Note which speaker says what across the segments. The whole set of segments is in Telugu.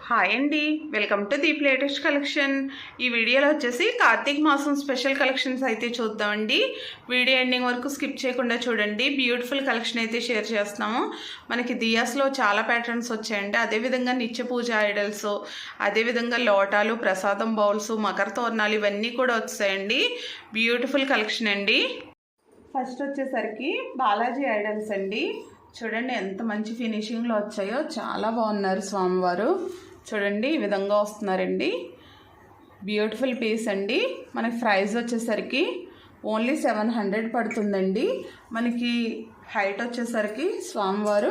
Speaker 1: హాయ్ అండి, welcome to Deep latest collection. ఈ వీడియోలో వచ్చేసి కార్తీక మాసం స్పెషల్ కలెక్షన్స్ అయితే చూద్దామండి. వీడియో ఎండింగ్ వరకు స్కిప్ చేయకుండా చూడండి. బ్యూటిఫుల్ కలెక్షన్ అయితే షేర్ చేస్తున్నాము. మనకి దియాస్లో చాలా ప్యాటర్న్స్ వచ్చాయండి. అదేవిధంగా నిత్య పూజ ఐడల్స్, అదేవిధంగా లోటాలు, ప్రసాదం బౌల్స్, మకర తోరణాలు ఇవన్నీ కూడా వచ్చాయండి. బ్యూటిఫుల్ కలెక్షన్ అండి. ఫస్ట్ వచ్చేసరికి బాలాజీ ఐడల్స్ అండి. చూడండి ఎంత మంచి ఫినిషింగ్లో వచ్చాయో, చాలా బాగున్నారు స్వామివారు. చూడండి ఈ విధంగా వస్తున్నారండి. బ్యూటిఫుల్ పీస్ అండి. మనకి ప్రైస్ వచ్చేసరికి ఓన్లీ 700 పడుతుందండి. మనకి హైట్ వచ్చేసరికి స్వామివారు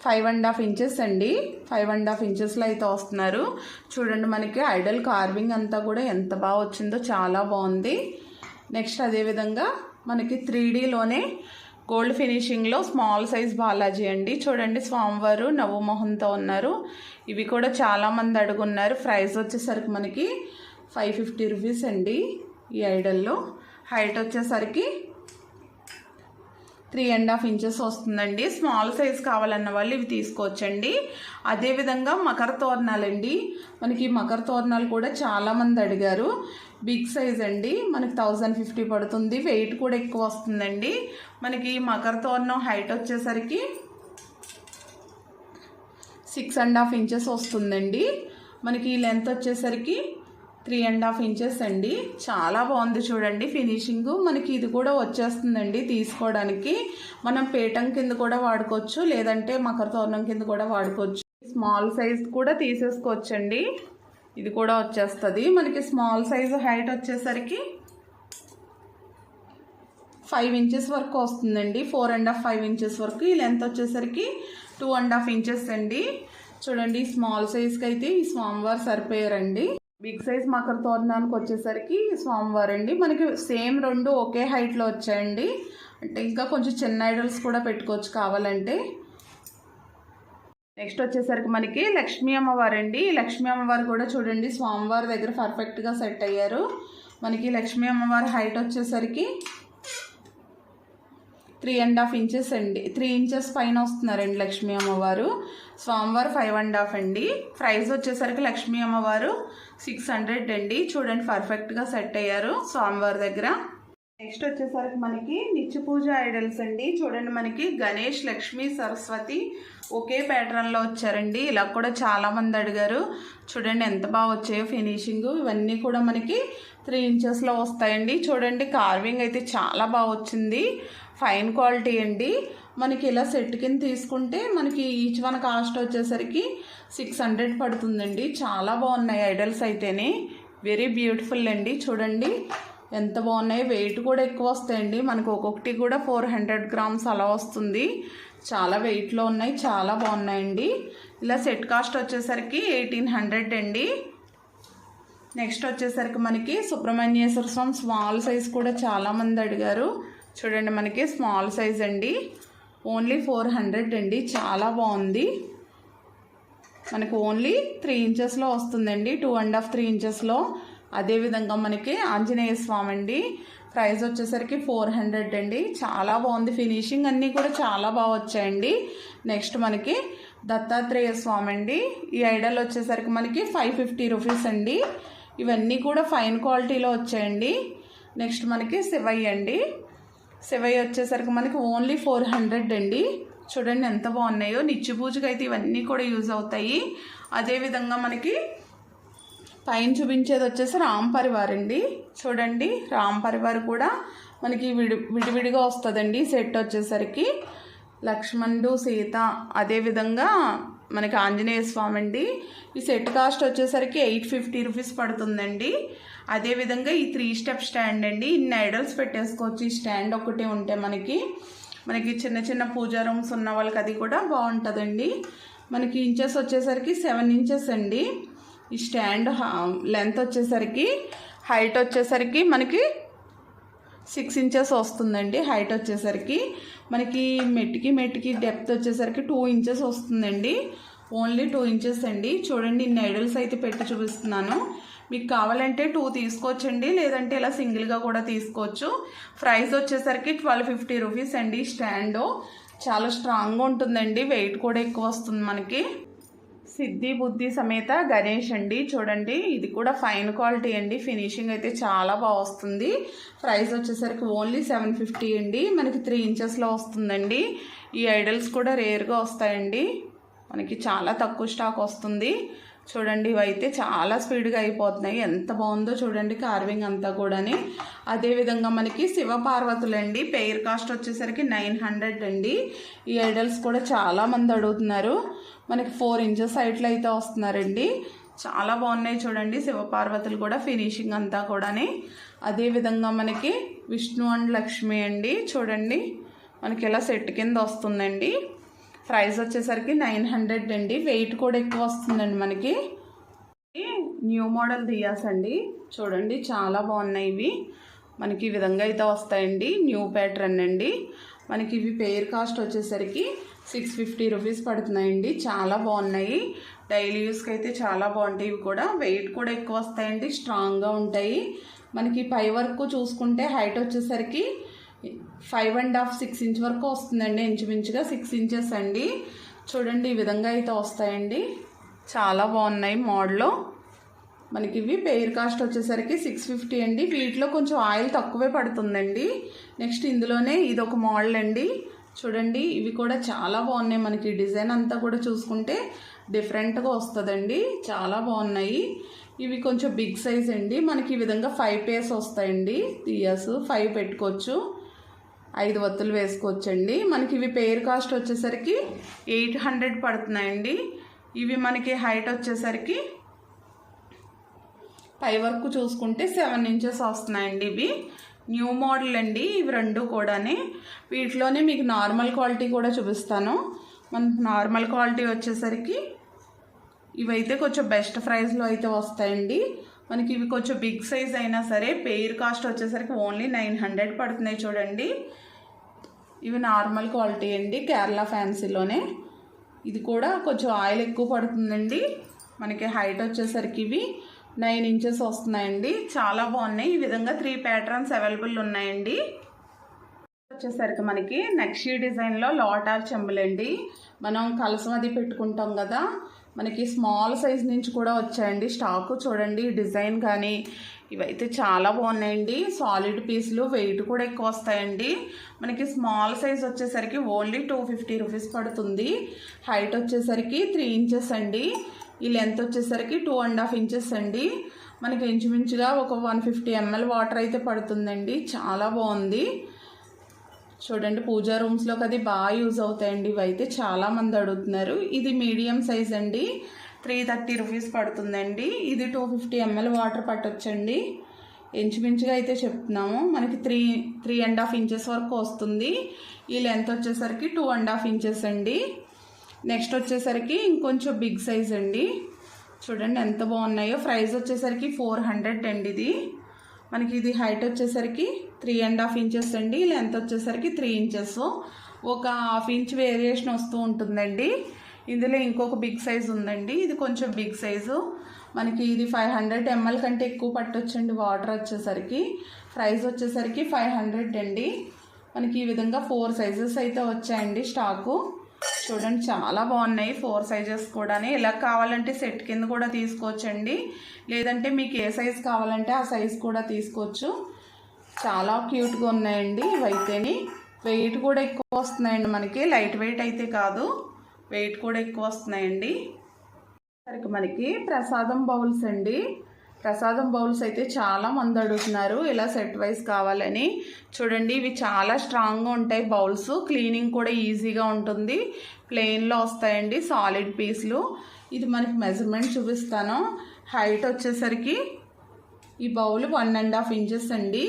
Speaker 1: 5.5 ఇంచెస్ అండి. 5.5 ఇంచెస్లో అయితే వస్తున్నారు. చూడండి మనకి ఐడల్ కార్వింగ్ అంతా కూడా ఎంత బాగా వచ్చిందో, చాలా బాగుంది. నెక్స్ట్ అదేవిధంగా మనకి 3Dలోనే గోల్డ్ ఫినిషింగ్లో స్మాల్ సైజ్ బాలాజీ అండి. చూడండి స్వామివారు నవ్వుమోహంతో ఉన్నారు. ఇవి కూడా చాలామంది అడుగున్నారు. ప్రైస్ వచ్చేసరికి మనకి 550 రూపీస్ అండి. ఈ ఐడల్లో హైట్ వచ్చేసరికి 3.5 ఇంచెస్ వస్తుందండి. స్మాల్ సైజ్ కావాలన్న వాళ్ళు ఇవి తీసుకోవచ్చండి. అదేవిధంగా మకర తోరణాలండి. మనకి మకర తోరణాలు కూడా చాలామంది అడిగారు. బిగ్ సైజ్ అండి. మనకి 1050 పడుతుంది. వెయిట్ కూడా ఎక్కువ వస్తుందండి. మనకి మకర తోరణం హైట్ వచ్చేసరికి 6.5 ఇంచెస్ వస్తుందండి. మనకి లెంత్ వచ్చేసరికి 3.5 ఇంచెస్ అండి. చాలా బాగుంది చూడండి ఫినిషింగ్. మనకి ఇది కూడా వచ్చేస్తుందండి తీసుకోవడానికి. మనం పీఠం కింద కూడా వాడుకోవచ్చు, లేదంటే మకర తోరణం కింద కూడా వాడుకోవచ్చు. స్మాల్ సైజ్ కూడా తీసేసుకోవచ్చండి. ఇది కూడా వచ్చేస్తుంది. మనకి స్మాల్ సైజ్ హైట్ వచ్చేసరికి 5 ఇంచెస్ వరకు వస్తుందండి. 4.5 5 ఇంచెస్ వరకు. ఈ లెంత్ వచ్చేసరికి 2.5 ఇంచెస్ అండి. చూడండి స్మాల్ సైజ్కి అయితే ఈ స్వామివారు సరిపోయారండి. బిగ్ సైజ్ మకర తోరణానికి వచ్చేసరికి స్వామివారు అండి. మనకి సేమ్ రెండు ఒకే హైట్లో వచ్చాయండి. అంటే ఇంకా కొంచెం చిన్న ఐడల్స్ కూడా పెట్టుకోవచ్చు కావాలంటే. నెక్స్ట్ వచ్చేసరికి మనకి లక్ష్మీ అమ్మవారు అండి. లక్ష్మీ అమ్మవారు కూడా చూడండి స్వామివారి దగ్గర పర్ఫెక్ట్గా సెట్ అయ్యారు. మనకి లక్ష్మీ అమ్మవారి హైట్ వచ్చేసరికి 3.5 ఇంచెస్ అండి. 3 ఇంచెస్ పైన వస్తున్నారండి లక్ష్మీ అమ్మవారు. స్వామివారు 5.5 అండి. ప్రైస్ వచ్చేసరికి లక్ష్మీ అమ్మవారు 600 అండి. చూడండి పర్ఫెక్ట్గా సెట్ అయ్యారు స్వామివారి దగ్గర. నెక్స్ట్ వచ్చేసరికి మనకి నిత్య పూజ ఐడల్స్ అండి. చూడండి మనకి గణేష్, లక్ష్మి, సరస్వతి ఒకే ప్యాటర్న్లో వచ్చారండి. ఇలా కూడా చాలామంది అడిగారు. చూడండి ఎంత బాగా వచ్చాయో ఫినిషింగ్. ఇవన్నీ కూడా మనకి 3 ఇంచెస్లో వస్తాయండి. చూడండి కార్వింగ్ అయితే చాలా బాగా వచ్చింది. ఫైన్ క్వాలిటీ అండి. మనకి ఇలా సెట్ కింద తీసుకుంటే మనకి ఈచ్ వన్ కాస్ట్ వచ్చేసరికి 600 పడుతుందండి. చాలా బాగున్నాయి ఐడల్స్ అయితేనే. వెరీ బ్యూటిఫుల్ అండి. చూడండి ఎంత బాగున్నాయి. వెయిట్ కూడా ఎక్కువ వస్తాయండి. మనకు ఒక్కొక్కటి కూడా 400 గ్రామ్స్ అలా వస్తుంది. చాలా వెయిట్లో ఉన్నాయి. చాలా బాగున్నాయండి. ఇలా సెట్ కాస్ట్ వచ్చేసరికి 1800 అండి. నెక్స్ట్ వచ్చేసరికి మనకి సుబ్రహ్మణ్యేశ్వర స్వామి స్మాల్ సైజ్ కూడా చాలామంది అడిగారు. చూడండి మనకి స్మాల్ సైజ్ అండి. ఓన్లీ 400 అండి. చాలా బాగుంది. మనకు ఓన్లీ 3 ఇంచెస్లో వస్తుందండి. 2.5 3 ఇంచెస్లో. అదేవిధంగా మనకి ఆంజనేయ స్వామి అండి. ప్రైస్ వచ్చేసరికి 400 అండి. చాలా బాగుంది ఫినిషింగ్. అన్నీ కూడా చాలా బాగా వచ్చాయండి. నెక్స్ట్ మనకి దత్తాత్రేయ స్వామి అండి. ఈ ఐడల్ వచ్చేసరికి మనకి 550 రూపీస్ అండి. ఇవన్నీ కూడా ఫైన్ క్వాలిటీలో వచ్చాయండి. నెక్స్ట్ మనకి శివయ్య అండి. శివయ్య వచ్చేసరికి మనకి ఓన్లీ 400 అండి. చూడండి ఎంత బాగున్నాయో. నిత్య పూజకి అయితే ఇవన్నీ కూడా యూజ్ అవుతాయి. అదేవిధంగా మనకి పైన చూపించేది వచ్చేసి రామ్ పరివార్ అండి. చూడండి రామ్ పరివార్ కూడా మనకి విడివిడిగా వస్తుందండి. సెట్ వచ్చేసరికి లక్ష్మణుడు, సీత, అదేవిధంగా మనకి ఆంజనేయ స్వామి అండి. ఈ సెట్ కాస్ట్ వచ్చేసరికి 850 రూపీస్ పడుతుందండి. అదేవిధంగా ఈ 3 స్టెప్ స్టాండ్ అండి. ఇన్ని ఐడల్స్ పెట్టేసుకోవచ్చు. ఈ స్టాండ్ ఒకటే ఉంటే మనకి చిన్న చిన్న పూజా రూమ్స్ ఉన్న వాళ్ళకి అది కూడా బాగుంటుందండి. మనకి ఇంచెస్ వచ్చేసరికి 7 ఇంచెస్ అండి. ఈ స్టాండ్ లెంత్ వచ్చేసరికి హైట్ వచ్చేసరికి మనకి 6 ఇంచెస్ వస్తుందండి. హైట్ వచ్చేసరికి మనకి మెట్టికి డెప్త్ వచ్చేసరికి 2 ఇంచెస్ వస్తుందండి. ఓన్లీ 2 ఇంచెస్ అండి. చూడండి ఇన్ని ఐడల్స్ అయితే పెట్టి చూపిస్తున్నాను. మీకు కావాలంటే 2 తీసుకోవచ్చండి, లేదంటే ఇలా సింగిల్గా కూడా తీసుకోవచ్చు. ప్రైస్ వచ్చేసరికి 1250 రూపీస్ అండి. స్టాండ్ చాలా స్ట్రాంగ్గా ఉంటుందండి. వెయిట్ కూడా ఎక్కువ వస్తుంది మనకి. సిద్ధి బుద్ధి సమేత గణేష్ అండి. చూడండి ఇది కూడా ఫైన్ క్వాలిటీ అండి. ఫినిషింగ్ అయితే చాలా బాగా వస్తుంది. ప్రైస్ వచ్చేసరికి ఓన్లీ 750 అండి. మనకి 3 ఇంచెస్లో వస్తుందండి. ఈ ఐడల్స్ కూడా రేర్గా వస్తాయండి. మనకి చాలా తక్కువ స్టాక్ వస్తుంది. చూడండి ఇవైతే చాలా స్పీడ్గా అయిపోతున్నాయి. ఎంత బాగుందో చూడండి కార్వింగ్ అంతా కూడాని. అదేవిధంగా మనకి శివపార్వతులండి. పెయిర్ కాస్ట్ వచ్చేసరికి 900 అండి. ఈ ఐడల్స్ కూడా చాలామంది అడుగుతున్నారు. మనకి 4 ఇంచెస్ హైట్లో అయితే వస్తున్నారండి. చాలా బాగున్నాయి చూడండి శివపార్వతులు కూడా ఫినిషింగ్ అంతా కూడాని. అదేవిధంగా మనకి విష్ణు అండ్ లక్ష్మి అండి. చూడండి మనకి ఇలా సెట్ కింద వస్తుందండి. ప్రైస్ వచ్చేసరికి 900 అండి. వెయిట్ కూడా ఎక్కువ వస్తుందండి. మనకి న్యూ మోడల్ దియాస్ అండి. చూడండి చాలా బాగున్నాయి ఇవి. మనకి ఈ విధంగా అయితే వస్తాయండి. న్యూ ప్యాటర్న్ అండి. మనకి ఇవి పెయిర్ కాస్ట్ వచ్చేసరికి 650 రూపీస్ పడుతున్నాయండి. చాలా బాగున్నాయి. డైలీ యూస్కి అయితే చాలా బాగుంటాయి. ఇవి కూడా వెయిట్ కూడా ఎక్కువ వస్తాయండి. స్ట్రాంగ్గా ఉంటాయి. మనకి పై వరకు చూసుకుంటే హైట్ వచ్చేసరికి 5.5 6 ఇంచ్ వరకు వస్తుందండి. ఇంచుమించుగా 6 ఇంచెస్ అండి. చూడండి ఈ విధంగా అయితే వస్తాయండి. చాలా బాగున్నాయి మోడల్. మనకి ఇవి పెయిర్ కాస్ట్ వచ్చేసరికి 650 అండి. వీటిలో కొంచెం ఆయిల్ తక్కువే పడుతుందండి. నెక్స్ట్ ఇందులోనే ఇది ఒక మోడల్ అండి. చూడండి ఇవి కూడా చాలా బాగున్నాయి. మనకి డిజైన్ అంతా కూడా చూసుకుంటే డిఫరెంట్గా వస్తుందండి. చాలా బాగున్నాయి. ఇవి కొంచెం బిగ్ సైజ్ అండి. మనకి ఈ విధంగా 5 పేర్స్ వస్తాయండి. దియాస్ 5 పెట్టుకోవచ్చు. 5 వత్తులు వేసుకోవచ్చండి. మనకి ఇవి పెయిర్ కాస్ట్ వచ్చేసరికి 800 పడుతున్నాయండి. ఇవి మనకి హైట్ వచ్చేసరికి పై వరకు చూసుకుంటే 7 ఇంచెస్ వస్తున్నాయండి. ఇవి న్యూ మోడల్ అండి. ఇవి రెండు కూడానే. వీటిలోనే మీకు నార్మల్ క్వాలిటీ కూడా చూపిస్తాను. మనకు నార్మల్ క్వాలిటీ వచ్చేసరికి ఇవైతే కొంచెం బెస్ట్ ప్రైస్లో అయితే వస్తాయండి. మనకి ఇవి కొంచెం బిగ్ సైజ్ అయినా సరే పెయిర్ కాస్ట్ వచ్చేసరికి ఓన్లీ 900 పడుతున్నాయి. చూడండి ఇవి నార్మల్ క్వాలిటీ అండి. కేరళ ఫ్యాన్సీలోనే. ఇది కూడా కొంచెం ఆయిల్ ఎక్కువ పడుతుందండి. మనకి హైట్ వచ్చేసరికి ఇవి 9 ఇంచెస్ వస్తున్నాయండి. చాలా బాగున్నాయి. ఈ విధంగా 3 ప్యాటర్న్స్ అవైలబుల్ ఉన్నాయండి. వచ్చేసరికి మనకి నక్షీ డిజైన్లో లాటార్ చెంబులండి. మనం కలసం అది పెట్టుకుంటాం కదా. మనకి స్మాల్ సైజ్ నుంచి కూడా వచ్చాయండి స్టాకు. చూడండి డిజైన్ కానీ ఇవైతే చాలా బాగున్నాయండి. సాలిడ్ పీసులు వెయిట్ కూడా ఎక్కువ వస్తాయండి. మనకి స్మాల్ సైజ్ వచ్చేసరికి ఓన్లీ 250 రూపీస్ పడుతుంది. హైట్ వచ్చేసరికి 3 ఇంచెస్ అండి. ఈ లెంత్ వచ్చేసరికి 2.5 ఇంచెస్ అండి. మనకి ఇంచుమించుగా ఒక 150 ml వాటర్ అయితే పడుతుందండి. చాలా బాగుంది. చూడండి పూజా రూమ్స్లోకి అది బాగా యూజ్ అవుతాయండి. ఇవైతే చాలామంది అడుగుతున్నారు. ఇది మీడియం సైజ్ అండి. 330 రూపీస్ పడుతుందండి. ఇది 250 ml వాటర్ పట్టొచ్చండి. ఇంచుమించుగా అయితే చెప్తున్నాము. మనకి 3.5 ఇంచెస్ వరకు వస్తుంది. ఈ లెంత్ వచ్చేసరికి 2.5 ఇంచెస్ అండి. నెక్స్ట్ వచ్చేసరికి ఇంకొంచెం బిగ్ సైజ్ అండి. చూడండి ఎంత బాగున్నాయో. ప్రైస్ వచ్చేసరికి 400 అండి. ఇది మనకి ఇది హైట్ వచ్చేసరికి 3.5 ఇంచెస్ అండి. లెంత్ వచ్చేసరికి 3 ఇంచెస్. ఒక 1/2 ఇంచ్ వేరియేషన్ వస్తూ ఉంటుందండి. ఇందులో ఇంకొక బిగ్ సైజ్ ఉందండి. ఇది కొంచెం బిగ్ సైజు. మనకి ఇది 500 ml కంటే ఎక్కువ పట్టొచ్చండి వాటర్ వచ్చేసరికి. ప్రైస్ వచ్చేసరికి 500 అండి. మనకి ఈ విధంగా 4 సైజెస్ అయితే వచ్చాయండి స్టాకు. చూడండి చాలా బాగున్నాయి 4 సైజెస్ కూడా. ఇలా కావాలంటే సెట్ కింద కూడా తీసుకోవచ్చండి. లేదంటే మీకు ఏ సైజ్ కావాలంటే ఆ సైజ్ కూడా తీసుకోవచ్చు. చాలా క్యూట్గా ఉన్నాయండి ఇవైతేని. వెయిట్ కూడా ఎక్కువ వస్తున్నాయండి. మనకి లైట్ వెయిట్ అయితే కాదు, వెయిట్ కూడా ఎక్కువ వస్తున్నాయండి. సరికి మనకి ప్రసాదం బౌల్స్ అండి. ప్రసాదం బౌల్స్ అయితే చాలా మంది అడుగుతున్నారు ఇలా సెట్ వైజ్ కావాలని. చూడండి ఇవి చాలా స్ట్రాంగ్గా ఉంటాయి బౌల్స్. క్లీనింగ్ కూడా ఈజీగా ఉంటుంది. ప్లెయిన్లో వస్తాయండి సాలిడ్ పీస్లు. ఇది మనకి మెజర్మెంట్ చూపిస్తాను. హైట్ వచ్చేసరికి ఈ బౌల్ 1.5 ఇంచెస్ అండి.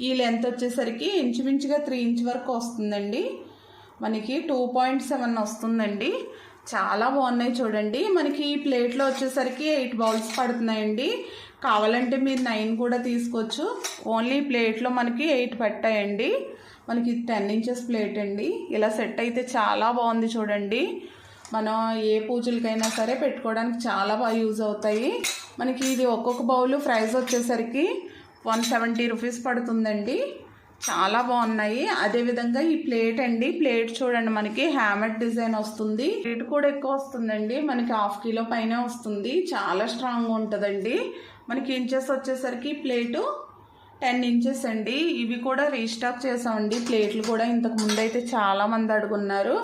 Speaker 1: ఈ లెంత్ వచ్చేసరికి ఇంచుమించుగా 3 ఇంచ్ వరకు వస్తుందండి. మనకి 2.7 వస్తుందండి. చాలా బాగున్నాయి చూడండి. మనకి ఈ ప్లేట్లో వచ్చేసరికి 8 బౌల్స్ పడుతున్నాయండి. కావాలంటే మీరు 9 కూడా తీసుకోవచ్చు. ఓన్లీ ప్లేట్లో మనకి 8 పట్టాయండి. మనకి 10 ఇంచెస్ ప్లేట్ అండి. ఇలా సెట్ అయితే చాలా బాగుంది చూడండి. మనం ఏ పూజలకైనా సరే పెట్టుకోవడానికి చాలా బాగా యూజ్ అవుతాయి. మనకి ఇది ఒక్కొక్క బౌల్ ప్రైస్ వచ్చేసరికి 170 రూపీస్ పడుతుందండి. చాలా బాగున్నాయి. అదేవిధంగా ఈ ప్లేట్ అండి, ప్లేట్ చూడండి మనకి హ్యామర్ డిజైన్ వస్తుంది. రేట్ కూడా ఎక్కువ వస్తుందండి, మనకి 1/2 కిలో పైన వస్తుంది. చాలా స్ట్రాంగ్గా ఉంటుందండి. మనకి ఇంచెస్ వచ్చేసరికి ప్లేటు 10 ఇంచెస్ అండి. ఇవి కూడా రీస్టాక్ చేసామండి ప్లేట్లు కూడా. ఇంతకు ముందు అయితే చాలామంది అడుగున్నారు.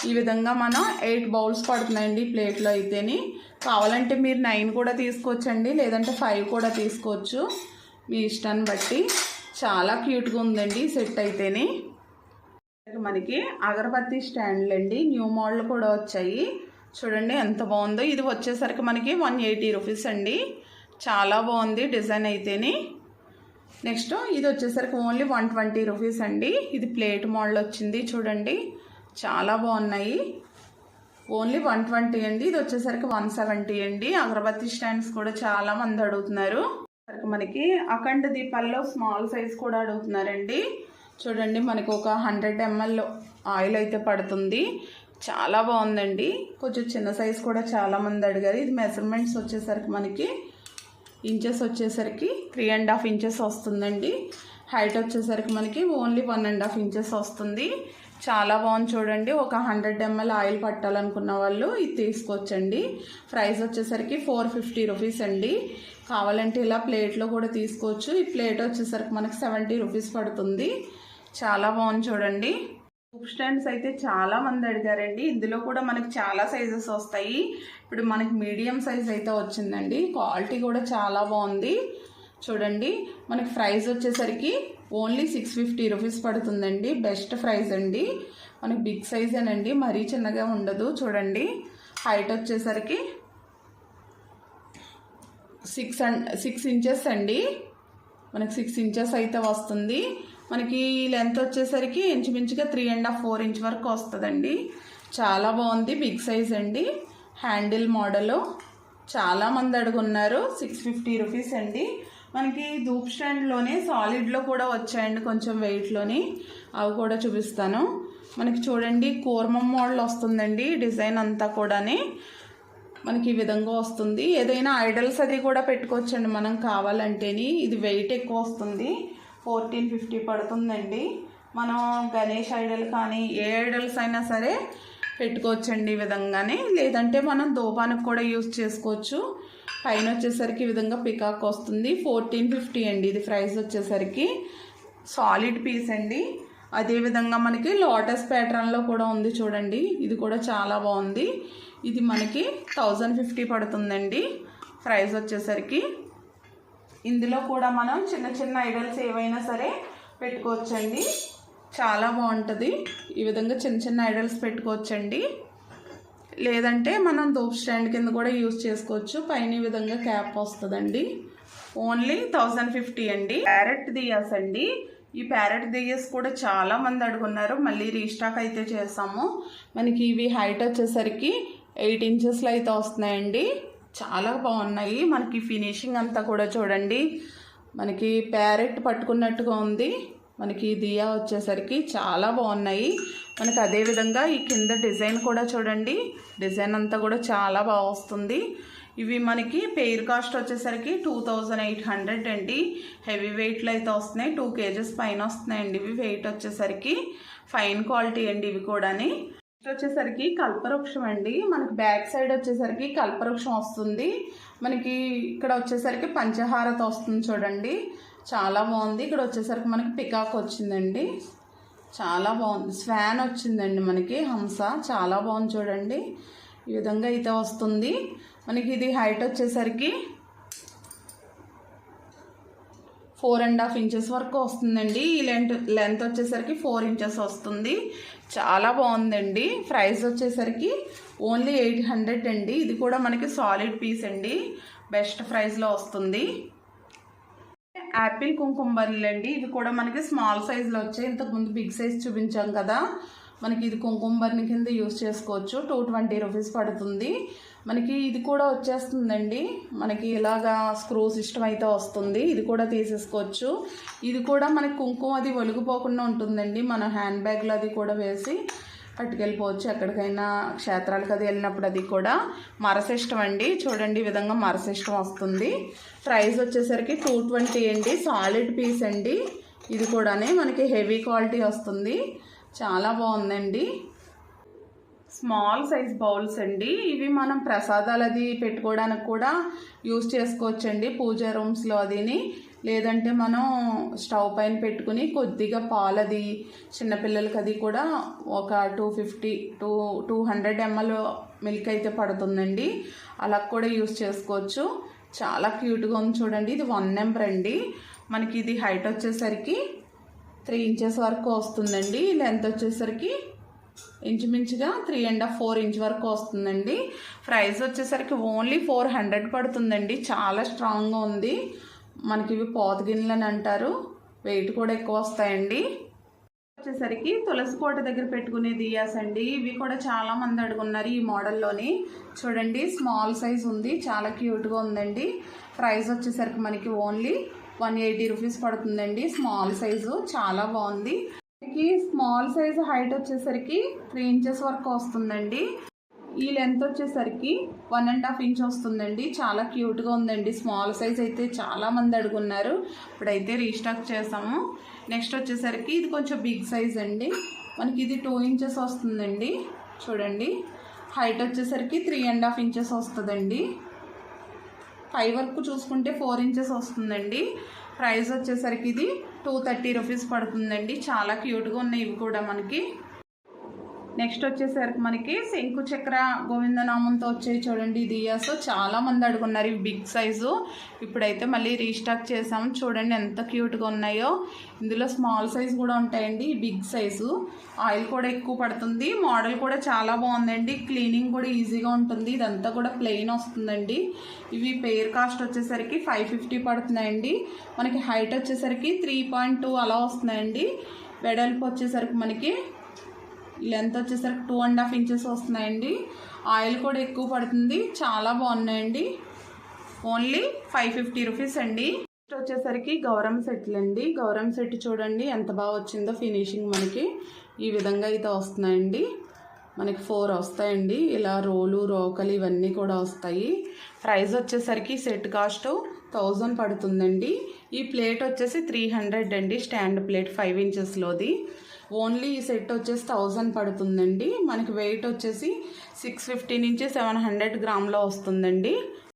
Speaker 1: ఈ విధంగా మనం 8 బౌల్స్ పడుతున్నాయండి ప్లేట్లో అయితేని. కావాలంటే మీరు 9 కూడా తీసుకోవచ్చండి, లేదంటే 5 కూడా తీసుకోవచ్చు మీ ఇష్టాన్ని బట్టి. చాలా క్యూట్గా ఉందండి సెట్ అయితేని. మనకి అగరబత్తి స్టాండ్లు అండి, న్యూ మోడల్ కూడా వచ్చాయి. చూడండి ఎంత బాగుందో. ఇది వచ్చేసరికి మనకి 180 రూపీస్ అండి. చాలా బాగుంది డిజైన్ అయితేని. నెక్స్ట్ ఇది వచ్చేసరికి ఓన్లీ 120 రూపీస్ అండి. ఇది ప్లేట్ మోడల్ వచ్చింది చూడండి, చాలా బాగున్నాయి. ఓన్లీ 120 అండి. ఇది వచ్చేసరికి 170 అండి. అగరబత్తి స్టాండ్స్ కూడా చాలా మంది అడుగుతున్నారు. మనకి అఖండ దీపాల్లో స్మాల్ సైజ్ కూడా అడుగుతున్నారండి. చూడండి మనకి ఒక 100 ml ఆయిల్ అయితే పడుతుంది. చాలా బాగుందండి. కొంచెం చిన్న సైజ్ కూడా చాలా మంది అడిగారు. ఇది మెజర్మెంట్స్ వచ్చేసరికి మనకి ఇంచెస్ వచ్చేసరికి 3.5 ఇంచెస్ వస్తుందండి. హైట్ వచ్చేసరికి మనకి ఓన్లీ 1.5 ఇంచెస్ వస్తుంది. చాలా బాగుంది చూడండి. ఒక 100 ml ఆయిల్ పట్టాలనుకున్న వాళ్ళు ఇది తీసుకోవచ్చండి. ప్రైస్ వచ్చేసరికి 450 రూపీస్ అండి. కావాలంటే ఇలా ప్లేట్లో కూడా తీసుకోవచ్చు. ఈ ప్లేట్ వచ్చేసరికి మనకి 70 రూపీస్ పడుతుంది. చాలా బాగుంది చూడండి. బుక్ స్టాండ్స్ అయితే చాలా మంది అడిగారండి. ఇందులో కూడా మనకి చాలా సైజెస్ వస్తాయి. ఇప్పుడు మనకి మీడియం సైజ్ అయితే వచ్చిందండి. క్వాలిటీ కూడా చాలా బాగుంది చూడండి. మనకి ప్రైస్ వచ్చేసరికి ఓన్లీ 650 రూపీస్ పడుతుందండి. బెస్ట్ ప్రైస్ అండి. మనకి బిగ్ సైజేనండి, మరీ చిన్నగా ఉండదు. చూడండి హైట్ వచ్చేసరికి 6 ఇంచెస్ అండి. మనకి 6 ఇంచెస్ అయితే వస్తుంది. మనకి లెంత్ వచ్చేసరికి ఇంచుమించుగా 3.5-4 ఇంచ్ వరకు వస్తుందండి. చాలా బాగుంది, బిగ్ సైజ్ అండి. హ్యాండిల్ మోడలు చాలామంది అడుగున్నారు. 650 రూపీస్ అండి. మనకి ధూప్ స్టాండ్లోనే సాలిడ్లో కూడా వచ్చాయండి, కొంచెం వెయిట్లోని. అవి కూడా చూపిస్తాను. మనకి చూడండి కూర్మం మోడల్ వస్తుందండి. డిజైన్ అంతా కూడాని మనకి ఈ విధంగా వస్తుంది. ఏదైనా ఐడల్స్ అది కూడా పెట్టుకోవచ్చండి మనం కావాలంటేని. ఇది వెయిట్ ఎక్కువ వస్తుంది, 1450 పడుతుందండి. మనం గణేష్ ఐడల్ కానీ ఏ ఐడల్స్ అయినా సరే పెట్టుకోవచ్చండి ఈ విధంగానే. లేదంటే మనం ధూపానికి కూడా యూజ్ చేసుకోవచ్చు. పైన వచ్చేసరికి ఈ విధంగా పికాక్ వస్తుంది. 1450 అండి ఇది ప్రైస్ వచ్చేసరికి. సాలిడ్ పీస్ అండి. అదేవిధంగా మనకి లోటస్ ప్యాటర్న్లో కూడా ఉంది చూడండి. ఇది కూడా చాలా బాగుంది. ఇది మనకి 1050 పడుతుందండి ప్రైస్ వచ్చేసరికి. ఇందులో కూడా మనం చిన్న చిన్న ఐడల్స్ ఏవైనా సరే పెట్టుకోవచ్చండి. చాలా బాగుంటుంది. ఈ విధంగా చిన్న చిన్న ఐడల్స్ పెట్టుకోవచ్చండి. లేదంటే మనం ధూప్ స్టాండ్ కింద కూడా యూజ్ చేసుకోవచ్చు. పైన ఈ విధంగా క్యాప్ వస్తుందండి. ఓన్లీ 1050 అండి. ప్యారెట్ దియాస్ అండి. ఈ ప్యారెట్ దియాస్ కూడా చాలా మంది అడుగున్నారు. మళ్ళీ రీస్టాక్ అయితే చేసాము. మనకి ఇవి హైట్ వచ్చేసరికి 8 ఇంచెస్లో అయితే వస్తున్నాయండి. చాలా బాగున్నాయి. మనకి ఫినిషింగ్ అంతా కూడా చూడండి, మనకి ప్యారెట్ పట్టుకున్నట్టుగా ఉంది. మనకి దియా వచ్చేసరికి చాలా బాగున్నాయి. మనకి అదేవిధంగా ఈ కింద డిజైన్ కూడా చూడండి, డిజైన్ అంతా కూడా చాలా బాగా వస్తుంది. ఇవి మనకి పెయిర్ కాస్ట్ వచ్చేసరికి 2800 అండి. హెవీ వెయిట్లో అయితే వస్తున్నాయి. 2 kgs పైన వస్తున్నాయండి ఇవి. వెయిట్ వచ్చేసరికి ఫైన్ క్వాలిటీ అండి ఇవి కూడాని. నెక్స్ట్ వచ్చేసరికి కల్పవృక్షం అండి. మనకి బ్యాక్ సైడ్ వచ్చేసరికి కల్పవృక్షం వస్తుంది. మనకి ఇక్కడ వచ్చేసరికి పంచహారత వస్తుంది చూడండి, చాలా బాగుంది. ఇక్కడ వచ్చేసరికి మనకి పికాక్ వచ్చిందండి, చాలా బాగుంది. స్వాన్ వచ్చిందండి మనకి, హంస, చాలా బాగుంది చూడండి. ఈ విధంగా అయితే వస్తుంది. మనకి ఇది హైట్ వచ్చేసరికి 4.5 ఇంచెస్ వరకు వస్తుందండి. ఈ లెంత్ వచ్చేసరికి 4 ఇంచెస్ వస్తుంది. చాలా బాగుందండి. ప్రైస్ వచ్చేసరికి ఓన్లీ 800 అండి. ఇది కూడా మనకి సాలిడ్ పీస్ అండి, బెస్ట్ ప్రైస్లో వస్తుంది. యాపిల్ కుంకుమ బర్రెలు అండి. ఇవి కూడా మనకి స్మాల్ సైజులో వచ్చాయి. ఇంతకుముందు బిగ్ సైజ్ చూపించాం కదా. మనకి ఇది కుంకుమ బర్రెని కింద యూజ్ చేసుకోవచ్చు. 220 రూపీస్ పడుతుంది. మనకి ఇది కూడా వచ్చేస్తుందండి. మనకి ఇలాగా స్క్రూ సిస్టమ్ అయితే వస్తుంది. ఇది కూడా తీసేసుకోవచ్చు. ఇది కూడా మనకి కుంకుమ అది ఒలిగిపోకుండా ఉంటుందండి. మన హ్యాండ్ బ్యాగ్లో అది కూడా వేసి పట్టుకెళ్ళిపోవచ్చు ఎక్కడికైనా, క్షేత్రాలకు అది వెళ్ళినప్పుడు. అది కూడా మర సిస్టమ్ అండి. చూడండి ఈ విధంగా మర సిస్టమ్ వస్తుంది. ప్రైస్ వచ్చేసరికి 220 అండి. సాలిడ్ పీస్ అండి. ఇది కూడానే మనకి హెవీ క్వాలిటీ వస్తుంది, చాలా బాగుందండి. స్మాల్ సైజ్ బౌల్స్ అండి. ఇవి మనం ప్రసాదాలు అది పెట్టుకోవడానికి కూడా యూస్ చేసుకోవచ్చండి, పూజ రూమ్స్లో అదిని. లేదంటే మనం స్టవ్ పైన పెట్టుకుని కొద్దిగా పాలు అది చిన్నపిల్లలకి అది కూడా ఒక 200 ml మిల్క్ అయితే పడుతుందండి, అలా కూడా యూస్ చేసుకోవచ్చు. చాలా క్యూట్గా ఉంది చూడండి. ఇది 1 నెంబర్ అండి. మనకి ఇది హైట్ వచ్చేసరికి 3 ఇంచెస్ వరకు వస్తుందండి. లెంత్ వచ్చేసరికి ఇంచుమించుగా 3.5-4 ఇంచ్ వరకు వస్తుందండి. ప్రైస్ వచ్చేసరికి ఓన్లీ 400 పడుతుందండి. చాలా స్ట్రాంగ్గా ఉంది. మనకి ఇవి పోత గిన్నెలు అని అంటారు, వెయిట్ కూడా ఎక్కువ వస్తాయండి. వచ్చేసరికి తులసి కోట దగ్గర పెట్టుకునే దియాస్ అండి. ఇవి కూడా చాలా మంది అడుగున్నారు ఈ మోడల్లోని. చూడండి స్మాల్ సైజ్ ఉంది, చాలా క్యూట్గా ఉందండి. ప్రైస్ వచ్చేసరికి మనకి ఓన్లీ 180 రూపీస్ పడుతుందండి. స్మాల్ సైజు చాలా బాగుంది. మనకి స్మాల్ సైజు హైట్ వచ్చేసరికి 3 ఇంచెస్ వరకు వస్తుందండి. ఈ లెంత్ వచ్చేసరికి 1.5 ఇంచ్ వస్తుందండి. చాలా క్యూట్గా ఉందండి. స్మాల్ సైజ్ అయితే చాలా మంది అడుగున్నారు, ఇప్పుడైతే రీస్టాక్ చేసాము. నెక్స్ట్ వచ్చేసరికి ఇది కొంచెం బిగ్ సైజ్ అండి. మనకి ఇది 2 ఇంచెస్ వస్తుందండి. చూడండి హైట్ వచ్చేసరికి 3.5 ఇంచెస్ వస్తుందండి. పై వరకు చూసుకుంటే 4 ఇంచెస్ వస్తుందండి. ప్రైస్ వచ్చేసరికి ఇది 230 రూపీస్ పడుతుందండి. చాలా క్యూట్గా ఉన్నాయి ఇవి కూడా మనకి. నెక్స్ట్ వచ్చేసరికి మనకి శంకు చక్ర గోవిందనామంతో వచ్చాయి చూడండి దియాస్. చాలా మంది అడుగున్నారు ఇవి బిగ్ సైజు, ఇప్పుడైతే మళ్ళీ రీస్టాక్ చేసాము. చూడండి ఎంత క్యూట్గా ఉన్నాయో. ఇందులో స్మాల్ సైజ్ కూడా ఉంటాయండి, బిగ్ సైజు. ఆయిల్ కూడా ఎక్కువ పడుతుంది. మోడల్ కూడా చాలా బాగుందండి, క్లీనింగ్ కూడా ఈజీగా ఉంటుంది. ఇదంతా కూడా ప్లెయిన్ వస్తుందండి. ఇవి పేర్ కాస్ట్ వచ్చేసరికి 550 పడుతున్నాయండి. మనకి హైట్ వచ్చేసరికి 3.2 అలా వస్తున్నాయండి. వెడల్పు వచ్చేసరికి మనకి లెంత్ వచ్చేసరికి 2.5 ఇంచెస్ వస్తున్నాయండి. ఆయిల్ కూడా ఎక్కువ పడుతుంది, చాలా బాగున్నాయండి. ఓన్లీ 550 రూపీస్ అండి. నెక్స్ట్ వచ్చేసరికి గౌరమ్ సెట్లు అండి. గౌరమ్ సెట్ చూడండి ఎంత బాగా వచ్చిందో ఫినిషింగ్. మనకి ఈ విధంగా అయితే వస్తున్నాయండి. మనకి 4 వస్తాయండి. ఇలా రోలు రోకలు ఇవన్నీ కూడా వస్తాయి. ప్రైస్ వచ్చేసరికి సెట్ కాస్ట్ 1000 పడుతుందండి. ఈ ప్లేట్ వచ్చేసి 300 అండి, స్టాండ్ ప్లేట్ 5 ఇంచెస్లోది. ఓన్లీ ఈ సెట్ వచ్చేసి 1000 పడుతుందండి. మనకి వెయిట్ వచ్చేసి 650 నుంచి 700 గ్రాములో వస్తుందండి.